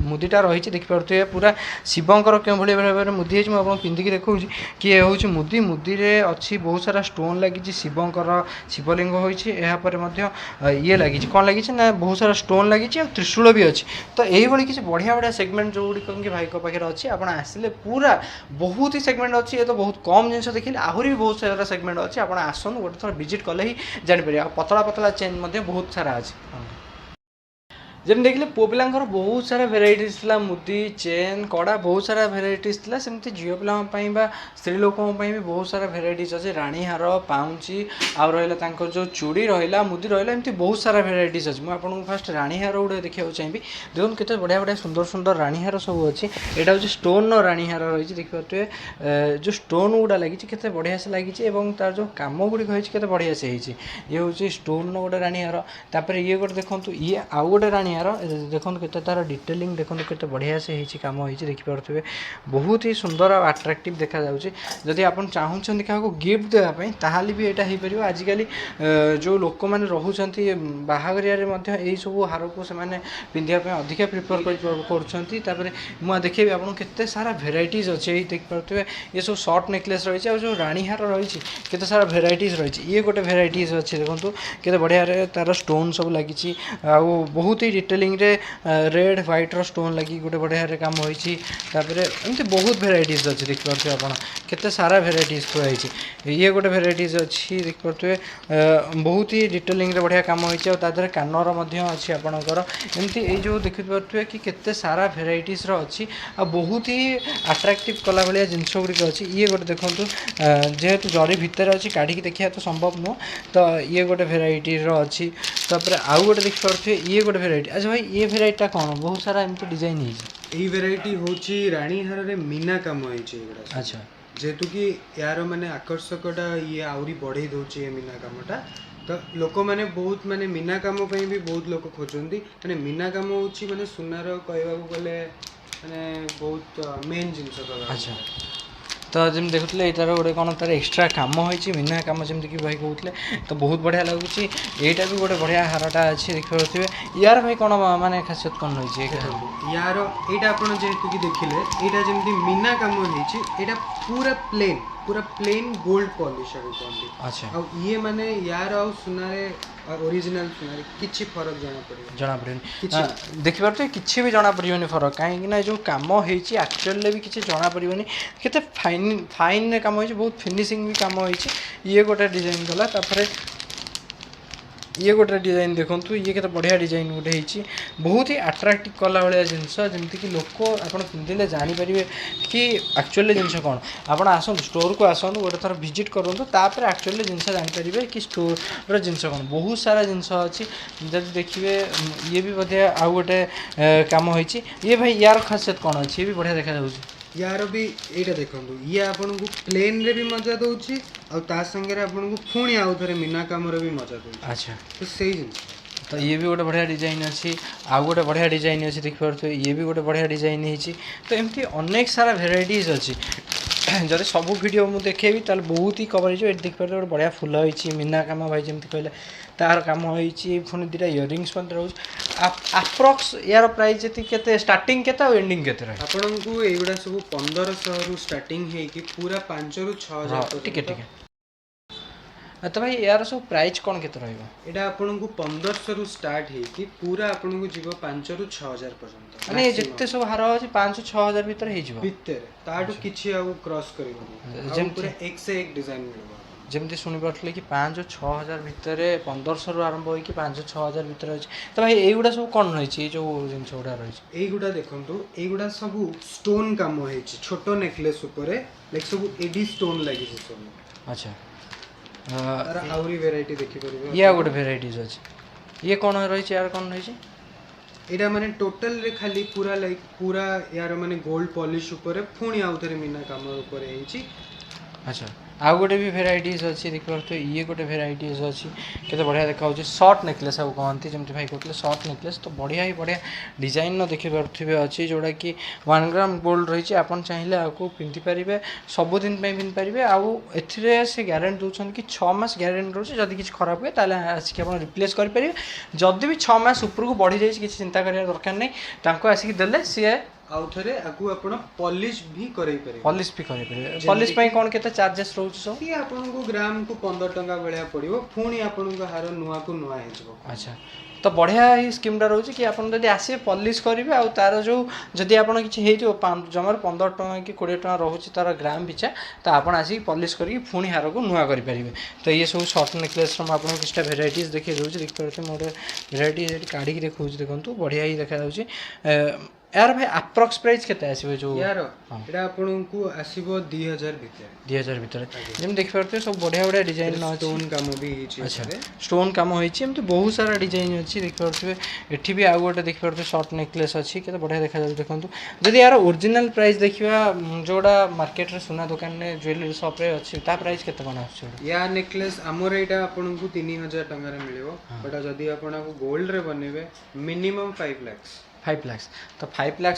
मुदीटा रही देखिपे पूरा शिवंकर क्यों भाई भाव में मुदी है आपको पिंधिकी देखा कि ये हूँ मुदी मुदी अच्छी बहुत सारा स्टोन लगी शिवंकर शिवलिंग होपर ये लगी कौन लगी ना बहुत सारा स्टोन लगी त्रिशूल भी अच्छी तो यही किसी बढ़िया बढ़िया सेगमेंट जो गुड़िक भाई पाखे अच्छी आप आसिले पूरा बहुत ही सेगमेंट अच्छी ये तो बहुत कम जिन देखिए आहरी भी बहुत सारा सेगमेंट अच्छी आप आसन गोटे थर विजिट कले ही जापर पतला पतला चेन बहुत सारा अच्छी जब देखिए पुओ पिला बहुत सारा भेराइटीज था मुदी चेन कड़ा बहुत सारा भेराइटीज था सेमती झील पिला स्त्री लोकों भी बहुत सारा भेराइटीज अच्छे राणी हार पाउंची आ रहा जो चूड़ी रहा मुदी रहा एमती बहुत सारा भेराइटीज अच्छी मुझे फास्ट राणी हार गुड़ा देखा चाहिए देखो केते बढ़िया बढ़िया सुंदर सुंदर राणी हार सब अच्छी यहाँ हूँ स्टोन राणी हार रही देखिए जो स्टोन गुड़ा लगी केते बढ़िया से लगी तार जो कम गुड़िक होते बढ़िया से ये हूँ स्टोन गोटे राणी हार तापर ये गोटे देखो ये आउ गोटे राणी यार देखो केते तार डिटेलिंग देखो केते बढ़िया से होती कम होती देखिपे बहुत ही सुंदर और अट्राक्टिव देखा जदि आप चाहूँ क्या गिफ्ट देवाई ताहले भी यहाँ हो पार आजिकल जो लोक मैंने रोच बाहागर सब हार को से पिंधापी अधिका प्रिफर कर देखेबी आपको केते सारा भेराइटीज अच्छे देखिपे ये सब सर्ट नेकलेस रही है जो राणी हार रही केते सारा भेराइटीज रही ये गोटे भेराइटीज अच्छे देखो केते बढ़िया तार स्टोन सब लगी बहुत ही डिटेलिंग रे रेड व्हाइट रो स्टोन लगी गोटे बढ़िया काम होती एमती बहुत भेराइटीज अच्छी देखिपे आप केते सारा भेराइटीज थी ये गोटे भेराइटीज अच्छी देखिपे बहुत ही डिटेलिंग रे बढ़िया काम होती है कानर अच्छी आपणकर एमती ये जो देखिपे कि केते सारा भेराइटीज अच्छी आ बहुत ही अट्राक्टिव कला भाया जिनस गुड़िक अच्छी ये गोटे देखो जेहेतु जरी भितर अच्छी काढ़ी देखा तो संभव नुह तो ये गोटे भेराइटी अच्छी तापर आउ गोटे देखिपे ये गोटे भेराइटी। अच्छा भाई ये भेराइटीटा कौन बहुत सारा एमती डिजाइन यही भेराइटी होची रानी हार रे मीना काम होइची एगुडा। अच्छा जेहेतु कि यार माने आकर्षकटा ये आहरी बढ़ई दउची ये मीना कामटा तो लोक मैंने बहुत माने मीना काम पे भी बहुत लोक खोजती माने मीना काम होची माने सुनार कहवा गले माने बहुत मेन जिनस। अच्छा तो जमी देखुले तार गोटे कौन तार एक्सट्रा कम होती मीना कम जमी कि भाई कहते तो बहुत बढ़िया लगुच यहीटा भी गोटे बढ़िया हारटा अच्छी देखिए यार भाई कौन माने खासियत कौन रही है यार यहाँ आप जेहेतु कि देखिले यहाँ जमी मीना काम होता पूरा प्लेन गोल्ड पॉलिश कहते। अच्छा आ ये माने यार आ सुनारे ओरिजिनल सुनारे किछि फरक जना पड़े देखिपे किसी भी जना पड़े फरक कहीं जो कम होती एक्चुअली भी किसी जना पड़े केते फाइन फाइन काम हो बहुत फिनिशिंग भी काम होती ये गोटे डिजाइन गला तापर ये गोटे डिजाइन देखो ये केते बढ़िया डिजाइन गोटे होती बहुत ही अट्राक्टिव कला भाया जिनस जमीक लोक आप पिंधिले जापर कि एक्चुअली जिनस कौन आप आसतु स्टोर को आसतु गोटे थर विजिट करूँ तापर एक्चुअली जिनस जापर कि स्टोर जिनस कौन बहुत सारा जिनस अच्छी जब देखिए ये भी बढ़िया आउ गोटे काम होती ये भाई यार खासियत कौन अच्छी ये भी बढ़िया देखा। यार भी एटा देखंतु ये आपनको प्लेन रे भी मजा दउची और ता संगे रे आपनको पुणी आउ थरे मीना काम रे भी मजा दउची अच्छा तो सही जिनिस तो ये भी गोटे बढ़िया डिजाइन अच्छी आउ गोटे बढ़िया डिजाइन अच्छी देखिपे ये भी गोटे बढ़िया डिजाइन होती तो एमती अनेक सारा भेराइटीज अच्छी जदि सब वीडियो मुझे देखेबी ताल बहुत ही कवर हो देखिए गोटे बढ़िया फुल होती मीना काम भाई जमी कहले तार काम होती पुणी दुटा इयरिंग्स रोज आप्रक्स यार प्राइस जी स्टार्टिंग के एंडिंग के आपनको एगुड़ा सब 1500 रु स्टार्टिंग है कि पूरा 5 रु 6000 टिके टिके तो भाई यार सब प्राइस कौन के एटा आपनको 1500 रु स्टार्ट है कि पूरा आपनको जीव 5 रु 6000 पर्यंत माने जिते सब हार अछि 500 6000 भीतर हे जिवो भीतर ताडू किछि आ क्रॉस करिवो जेम पूरा एक से एक डिजाइन मिलबो जमती शुणी पारे कि 5-6,000 भितर 1500 आरंभ हो कि 5-6,000 भितर अच्छे तो भाई यहीगुड़ा सब कौन रही जो जिन गुड़ा रही यहीगुड़ा देखो यहीगुड़ा सब स्टोन काम हो छोट नेकलेस उपरे लाइक सब एडी स्टोन लगी सब अच्छा आउरी वेराइटी देखि परिबे या गोटे भेराइटीज अच्छे ये कौन रही यार कौन रही एटा माने टोटल रे खाली पूरा लाइक पूरा यार माने गोल्ड पॉलिश उपरे पुणी आउ थरे मीना काम उपरे हेची अच्छा आउ गोटे भी भेराइटीज अच्छी देखिए ये गोटे भेराइटीज अच्छी केते बढ़िया देखा सर्ट नेकलेस आउ कहती जमी भाई कहते सर्ट नेकलेस तो बढ़िया ही बढ़िया डिजाइन देखिपे अच्छी जोड़ा कि 1 ग्राम गोल्ड रही आपन चाहिए आपको पिंधिपारे सबुदिन पिंधिपारे आउ से ग्यारंटी दूसरी कि 6 मास ग्यारंटी रोचे जदि किसी खराब हुए ताले आसिक आप रिप्लेस करेंगे जदि भी 6 मास उपरको बढ़ी जाए किसी चिंता करिया दरकार नहीं आसिक देले सी आउ थरे आकु आपण पॉलिश भी करै परिबे पॉलिश भी करै परिबे पॉलिश पई कोन केते चार्जेस रहउछ सो कि आपन को ग्राम को 15 टका बेलिया पड़िबो पुणी आपन को हार नुआ को नुआ हे जबो अच्छा तो बढ़िया ही स्कीमटा रोचे कि आपन जदि आसे पॉलिश करिवे आ तार जो जदि आपन किछि हे जो जमर 15 टका कि 20 टका रहउछ तार ग्राम पिछा तो आपन आसी पॉलिश करी पुणी हार को नुआ करि परिबे तो ये सब शॉर्ट नेकलेस रो आपन किछटा वेराइटीज देखि रोज देख परते मोर वेराइटी काढी के देखउछ देखंतु बढ़िया ही देखा जाउछि यार भाई अप्रॉक्स प्राइस केते आसीबे जो यार एटा आपन को आसीबो 2000 भीतर 2000 भीतर जेम देख परते सब बढ़िया बढ़िया डिजाइन न स्टोन काम भी हिची अच्छा स्टोन काम होइछि एमते बहुत सारा डिजाइन अछि देख परते एठी भी आ गोटे देख परते शॉर्ट नेकलेस अछि केते बढ़िया देखा जाउ देखंतु जदि यार ओरिजिनल प्राइस देखिबा जोडा मार्केट रे सोना दुकान ने ज्वेलरी शॉप रे अछि ता प्राइस केते बना अछि या नेकलेस हमर एटा आपन को 3000 टका रे मिलिबो बट जदि आपन को गोल्ड रे बनेबे मिनिमम 5 लाख 5 लाख तो 5 लाख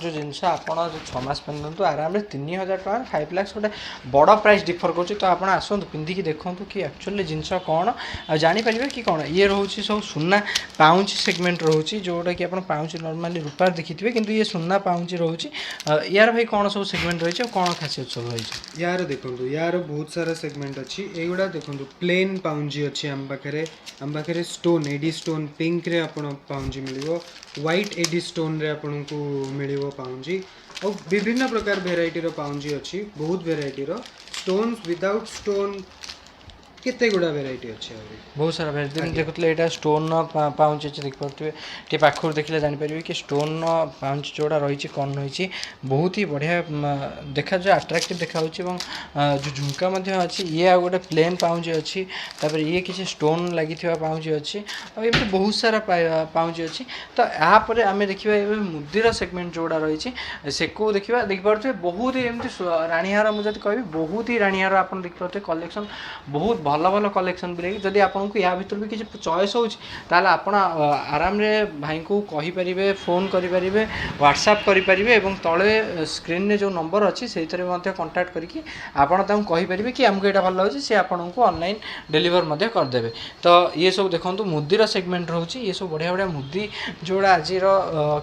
जो जिनस आप जो 6 मास पिंधु आराम से 3000 टका 5 लाख गोटे बड़ प्राइस डिफर कर तो आप आसतु पिंधिकी देखूँ कि एक्चुअली जिनस कौन जापर कि कौन ये रोचे सब सुना पाउच सेगमेंट रोचे जोटा कि आप पाउच नॉर्मली रूपार देखिए कि ये सुना पाउच रोचे यार भाई कौन सब सेगमेंट रही है कौन खासियत सब रही यार देखो यार बहुत सारा सेगमेंट अच्छी एगुड़ा देखो प्लेन पाउंजी अच्छी आम पाखे स्टोन एडी स्टोन पिंक रे आपन पाउंजी मिलिबो व्हाइट एडी स्टोन रे आपन को मिलिबो पाउंजी और विभिन्न प्रकार वेराइटी रो पाउंजी अच्छी बहुत वेराइटी रो स्टोन्स विदाउट स्टोन केते गुड़ा वेराइटी अच्छे बहुत सारा वेराइटी देखुले यहाँ स्टोन पाउच अच्छे देखिपे टे पाखर देखले जापर कि स्टोन पाउच जोड़ा रही कौन रही बहुत ही बढ़िया देखा जो अट्राक्टिव देखा जो झुमका अच्छी ये आ गोटे प्लेन पाउच अच्छी तापर ये किसी स्टोन लगी पाउच अच्छी और बहुत सारा पाउच अच्छी तो यापर आम देखा मुदीर सेगमेंट जोड़ा रही से को देखा देखिपे बहुत ही एमती राणीहार मुझे कह बहुत ही राणीहार आप देखिपे कलेक्शन बहुत भल भल कलेक्शन भी जदि आपको या भर भी किसी चॉइस होता आप आराम रे भाई को कहींपर फोन करेंगे व्हाट्सएप करेंगे तले स्क्रीन में जो नंबर अच्छी से कंटाक्ट करके आपड़ कि आमको यहाँ भल लगे सी आपको ऑनलाइन डिलीवर करदे तो ये सब देखो मुदीर सेगमेंट रोचे ये सब बढ़िया बढ़िया मुदी जोड़ा आज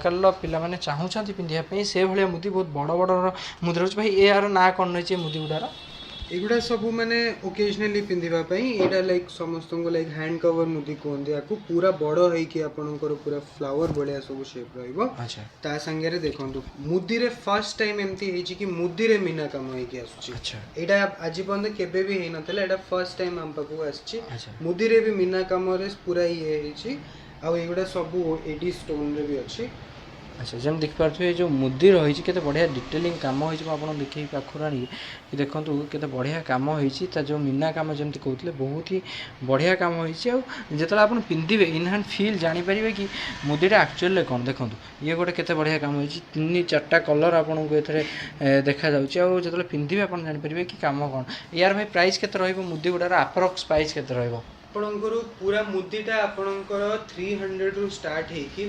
कल पाने चाहूँगी पिंधापी से भाया मुदी बहुत बड़ बड़ मुदी रोचे भाई यार ना कौन रही मुदी गुड़ार एगुड़ा सब माने ओकेजनली पिंधिबा पई एटा लाइक समस्त को लाइक हैंड कवर मुदी कोन दिया को पूरा बड़ो है कि आपनकर पूरा फ्लावर बड़िया सब शेप रहइबो अच्छा ता संगे रे देखंतु मुदी रे फर्स्ट टाइम एमती हेची कि मुदी रे मीना काम होई कि आसुची अच्छा एटा आजि बंद केबे भी हे नतले एटा फर्स्ट टाइम हम पाकू आसची मुदी रे भी मीना काम रे पूरा ये हेची आ एगुड़ा सब एडी स्टोन रे भी अछि अच्छा जमी देखिपे जो मुदी रही है बढ़िया डिटेलिंग कम हो देखे पाखुर आनी कि देखूँ के बढ़िया कम हो जो मीना कम जमी कहते बहुत ही बढ़िया कम हो जो आप पिंधे इन हैंड फिल जापर कि मुदीटा एक्चुअली कौन देखो ये गोटे केते बढ़िया कम हो 3-4टा कलर आपको ये देखा जो पिंधे आप जापर कि कम कौन यार भाई प्राइस के मुदी गुड़ार अप्रोक्स प्राइस के आपणकर पूरा मुदीटा आपणकर 300 रु स्टार्ट होगी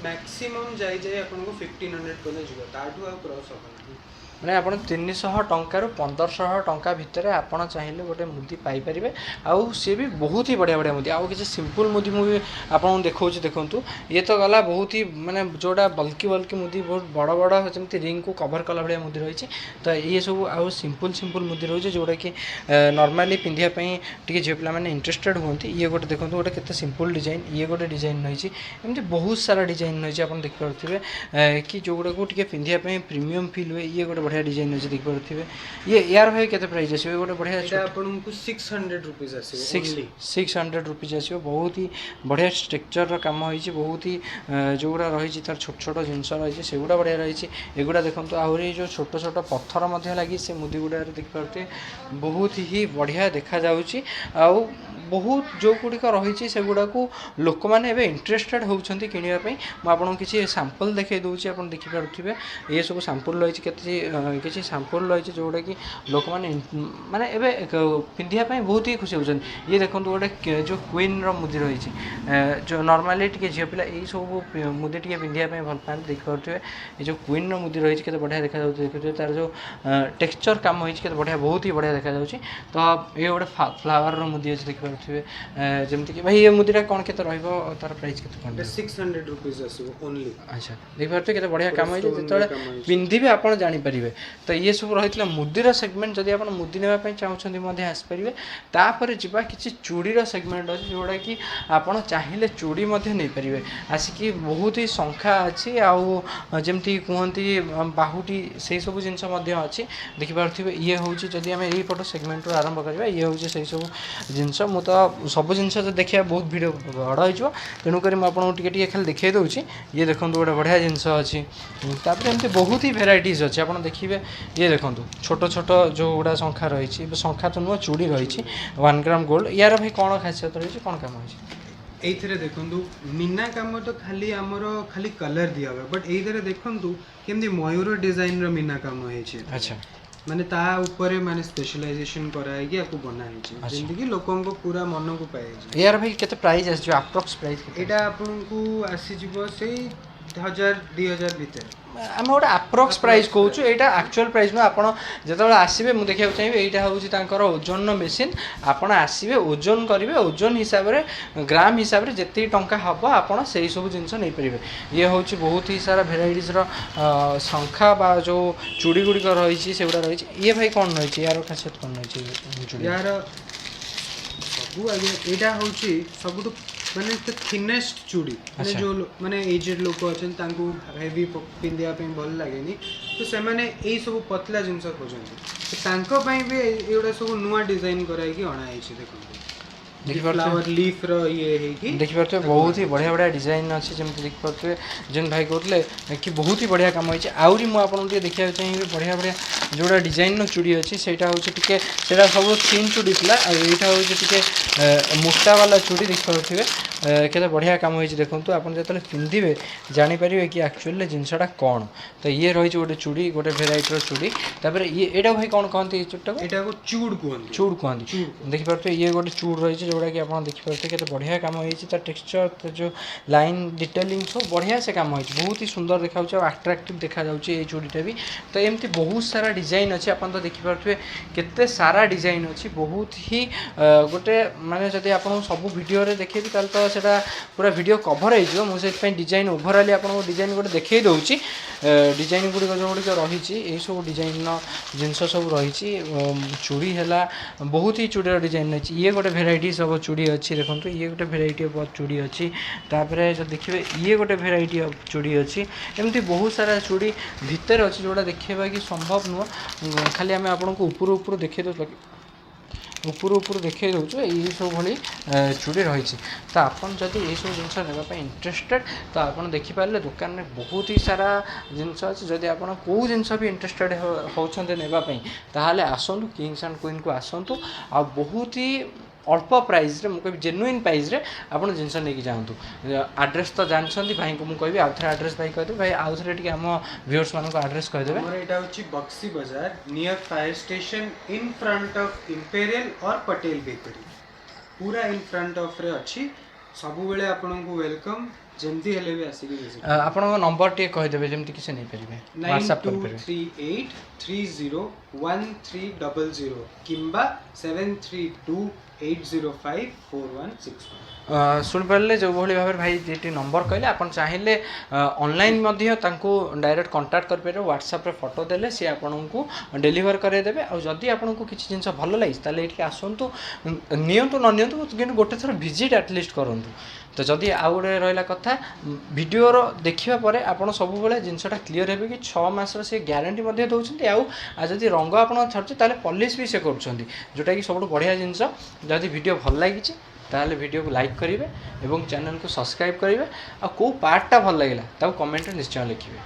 मैक्सिमम जाए आपको 1500 पर्यटन जीव ताठू आ क्रॉस हम मैंने आप 300 टंकार 1500 टंका भितर आपड़ चाहिए गोटे मुदी पाइपर आउ सी भी बहुत ही बढ़िया बढ़िया मुदी आउ किसी सिंपल मुदी मुझे आपको देखा देखूँ ये तो गला बहुत ही माने जोड़ा बल्कि मुदी बहुत बड़ बड़ जमी रिंग को कवर कला भाया मुदी रही तो ये सब आउ सिंपल सिंपल मुदी रही जोड़ा कि नॉर्मली पिंधापी टी झील पे इंटरेस्टेड होती ये गोटे देखो गोटे केते सिंपल डिजाइन ये गोटे डिजाइन रही एमती बहुत सारा डिजाइन रही आप देखिपे कि जो गुड़ा को पिंधापी प्रीमियम फिल हुए ये गोटे बढ़िया डिजाइन अच्छे देखिपे ये यार भाई केते प्राइस आसो गोटे बढ़िया आपको 600 रुपीज आसो 600 रुपीज आसो बहुत ही बढ़िया स्ट्रक्चर काम हो बहुत ही जो गुड़ा रही तार छोट छोट जिनस रही से गुड़ा बढ़िया रही एगुड़ा देखो आहरी जो छोट छोट पत्थर लगी से मुदी गुड़ा देखिपे बहुत ही बढ़िया देखा जाउची आउ बहुत जो गुड़िक रही से गुड़ा को लोक मैंने इंटरेस्टेड होती किनापी मुझे किसी सैंपल देखा दूसरी आप देखिपे ये सब सैंपल रही किसी सैंपल रही जोटा कि लोक मैंने माने पिंधापी बहुत ही खुशी होती ये देखो गोटे जो क्वीन रुदी रही जो नॉर्मली टी झील पिला यही सब मुदी टी पिंधापी भल पाते देखिपे ये जो क्वीन रुदी रही है बढ़िया देखा देखिए तार जो टेक्सचर कम हो बढ़िया बहुत ही बढ़िया देखा तो ये गोटे फ्लावर मुदी अच्छे देखिपे जमती कि भाई ये मुदीटा कौन के तार प्राइस के 600 रुपीज आसो ओनली अच्छा देखिए केते बढ़िया काम है जो पिंधि आप जानीपर तो ये सब रही मुदीर सेगमेंट जदि आप मुदी नापी चाहते आसपारे तापर जावा कि चूड़ीर सेगमेंट अच्छे जोड़ा कि आप चाहिए चूड़ी नहीं पारे आसिक बहुत ही संख्या अच्छी आमती कहती बाहुटी से सब जिनस अच्छी देखिपे ये हूँ जदि आम यहीपट सेगमेंट आरंभ करवा ये हूँ से सब जिनस मु तो सब जिन देखा बहुत भिडियो बड़ हो तेणुक मुझे खाली देखा दूसरी ये देखो गोटे बढ़िया जिनस अच्छी एमती बहुत ही भेराइटीज अच्छे आप देखिए ये देखो छोट छोट जो गुड़ा संख्या रही संख्या तो नुह चूड़ी रही 1 ग्राम गोल्ड यार भाई कौन खासियत रही कौन कम हो ये देखु मीना कम तो खाली आमर खाली कलर दिया हुआ बट ये देखु केमती मयूर डिजाइन मीना कम हो अच्छा माने ता ऊपर माने स्पेशलाइजेशन कराई आपको बना है जेंति कि लोकन को पूरा मन को पाए यार भाई केते प्राइस आस जो अप्रोक्स प्राइस एटा आपनको आसी जीवो से 1000-2000 भीतर आम गोटे अप्रोक्स प्राइस कहूँ यहाँ एक्चुअल प्राइस नुह आप जो आसवे मुझे देखा चाहिए यहाँ हूँ ओजन मेसीन आपड़ आसवे ओजन करेंगे ओजन हिसाब से ग्राम हिसाब से जितनी टंका हम आप सब जिन नहीं पारे ये हूँ बहुत ही सारा भेराइटीज संख्या बा जो चूड़ी गुड़िक रही से गुड़ा रही ये भाई कौन रही यार खासियत कौन रही यार सब आगे यहाँ हूँ सब माने थिनेस्ट चूड़ी माने जो माने एजेड लोक अच्छा हेवी पिंधा भल लगे तो से माने यही सब पतला जिनस खोजती भी एगुड़ा सब नुआ डिजाइन कराई अणाई देखो फ्लावर लीफ देखिपे बहुत ही बढ़िया बढ़िया डिजाइन अच्छे जमी देखिपे जेन भाई कहते कि बहुत ही बढ़िया कम होती आहरी मुझे देखा चाहिए बढ़िया बढ़िया जोड़ा डिजाइन चूड़ी अच्छी से टे सब थिन चूड़ी था यहाँ हूँ मोटा वाला चूड़ी देखिपे केते बढ़िया काम होती देखो आप जो पिंधे जापर कि एक्चुअली जिनसटा कौन तो ये रही गोटे चूड़ी गोटे भेराइटर चूड़ी तापर ये भाई कौन कहते चूड़टा को चूड़ कहते चूड़ कहते देखिपे ये गोटे चूड़ रही जोड़ा कि आप देखिपे के बढ़िया कम होता टेक्सचर जो लाइन डिटेलिंग सब बढ़िया से कम हो बहुत ही सुंदर देखा अट्राक्टिव देखा ये चूड़ीटा भी तो एमती बहुत सारा डिजाइन अच्छे आप तो देखिपे केते सारा डिजाइन अच्छी बहुत ही गोटे माने जब आप सब वीडियो देखेबी तो सेटा पूरा वीडियो कभर हो डिजाइन ओभरअली आपको डिजाइन गोटे देखई दूसरी डिजाइन गुड़िक जो गुड़िक रही यही सब डिजाइन जिनस सब रही चूड़ी है बहुत ही चूड़ीर डिजाइन रही ये गोटे भेराइटी सब चूड़ी अच्छी देखो ये गोटे भेराइटी ऑफ चूड़ी अच्छी तापर जो देखिए ये गोटे भेराइटी ऑफ चूड़ी अच्छी एमती बहुत सारा चूड़ी भितर अच्छी जोड़ा देखा कि संभव नुह खाली आम आपको ऊपर ऊपर देखे दो ଉପରୁ ଉପରୁ ଦେଖାଇ ଦେଉଛୁ ଏଇସବୁ ଭଳି ଚୁଡ଼ି ରହିଛି। ତ ଆପଣ ଯଦି ଏଇସବୁ ଜିନିଷ ନେବା ପାଇଁ ଇଣ୍ଟରେଷ୍ଟେଡ୍ ତ ଆପଣ ଦେଖିପାରିଲେ ଦୋକାନରେ ବହୁତ ହି ସାରା ଜିନିଷ ଅଛି। ଯଦି ଆପଣ କେଉଁ ଜିନିଷ ବି ଇଣ୍ଟରେଷ୍ଟେଡ୍ ହେଉଛନ୍ତି ନେବା ପାଇଁ ତାହେଲେ ଆସନ୍ତୁ କିଙ୍ଗସ୍ ଆଣ୍ଡ କୁଇନ୍କୁ ଆସନ୍ତୁ। ଆଉ ବହୁତ ହି ଅଳ୍ପ ପ୍ରାଇସ୍ରେ ମୁଁ କହିବି ଜେନୁଇନ୍ ପ୍ରାଇସ୍ରେ ଆପଣ ଜିନିଷ ନେଇକି ଯାଆନ୍ତୁ। ଆଡ୍ରେସ୍ ତ ଜାଣିଛନ୍ତି ଭାଇଙ୍କୁ ମୁଁ କହିବି ଆଉଥରେ ଆଡ୍ରେସ୍ ଭାଇ କହିଦେବେ। ଭାଇ ଆଉଥରେ ଟିକେ ଆମ ଭିଉଅର୍ସମାନଙ୍କୁ ଆଡ୍ରେସ୍ କହିଦେବେ। ଆମର ଏଇଟା ହେଉଛି Baxi Bazar near fire station in front of imperial or Patel bakery. ପୁରା ଇନ୍ ଫ୍ରଣ୍ଟ ଅଫ୍ରେ ଅଛି। ସବୁବେଳେ ଆପଣଙ୍କୁ ୱେଲକମ୍, ଯେମିତି ହେଲେ ବି ଆସିକି ଭିଜିଟ୍ ଆପଣଙ୍କ ନମ୍ବର ଟିକେ କହିଦେବେ ଯେମିତି କି ସେ ନେଇପାରିବେ, ହ୍ୱାଟ୍ସଆପ୍ କରିପାରିବେ। 9238301300 କିମ୍ବା 7328054161। ଶୁଣିପାରିଲେ ଯେଉଁଭଳି ଭାବରେ ଭାଇ ଏଠି ନମ୍ବର କହିଲେ ଆପଣ ଚାହିଁଲେ ଅନଲାଇନ୍ ମଧ୍ୟ ତାଙ୍କୁ ଡାଇରେକ୍ଟ କଣ୍ଟାକ୍ଟ କରିପାରିବେ। ହ୍ୱାଟ୍ସଆପ୍ରେ ଫଟୋ ଦେଲେ ସିଏ ଆପଣଙ୍କୁ ଡେଲିଭର କରାଇଦେବେ। ଆଉ ଯଦି ଆପଣଙ୍କୁ କିଛି ଜିନିଷ ଭଲ ଲାଗିଛି ତାହେଲେ ଏଠିକି ଆସନ୍ତୁ, ନିଅନ୍ତୁ ନ ନିଅନ୍ତୁ କିନ୍ତୁ ଗୋଟେ ଥର ଭିଜିଟ୍ ଆଟଲିଷ୍ଟ କରନ୍ତୁ। ତ ଯଦି ଆଉ ଗୋଟେ ରହିଲା କଥା ଭିଡ଼ିଓର ଦେଖିବା ପରେ ଆପଣ ସବୁବେଳେ ଜିନିଷଟା କ୍ଲିଅର୍ ହେବେ କି 6 ମାସର ସେ ଗ୍ୟାରେଣ୍ଟି ମଧ୍ୟ ଦେଉଛନ୍ତି। ଆଉ ଯଦି ରଙ୍ଗ ଆପଣଙ୍କ ଛାଡ଼ୁଛି ତାହେଲେ ପଲିସ୍ ବି ସେ କରୁଛନ୍ତି, ଯେଉଁଟାକି ସବୁଠୁ ବଢ଼ିଆ ଜିନିଷ। ଯଦି ଭିଡ଼ିଓ ଭଲ ଲାଗିଛି ତାହେଲେ ଭିଡ଼ିଓକୁ ଲାଇକ୍ କରିବେ ଏବଂ ଚ୍ୟାନେଲକୁ ସବସ୍କ୍ରାଇବ୍ କରିବେ। ଆଉ କେଉଁ ପାର୍ଟଟା ଭଲ ଲାଗିଲା ତାକୁ କମେଣ୍ଟରେ ନିଶ୍ଚୟ ଲେଖିବେ।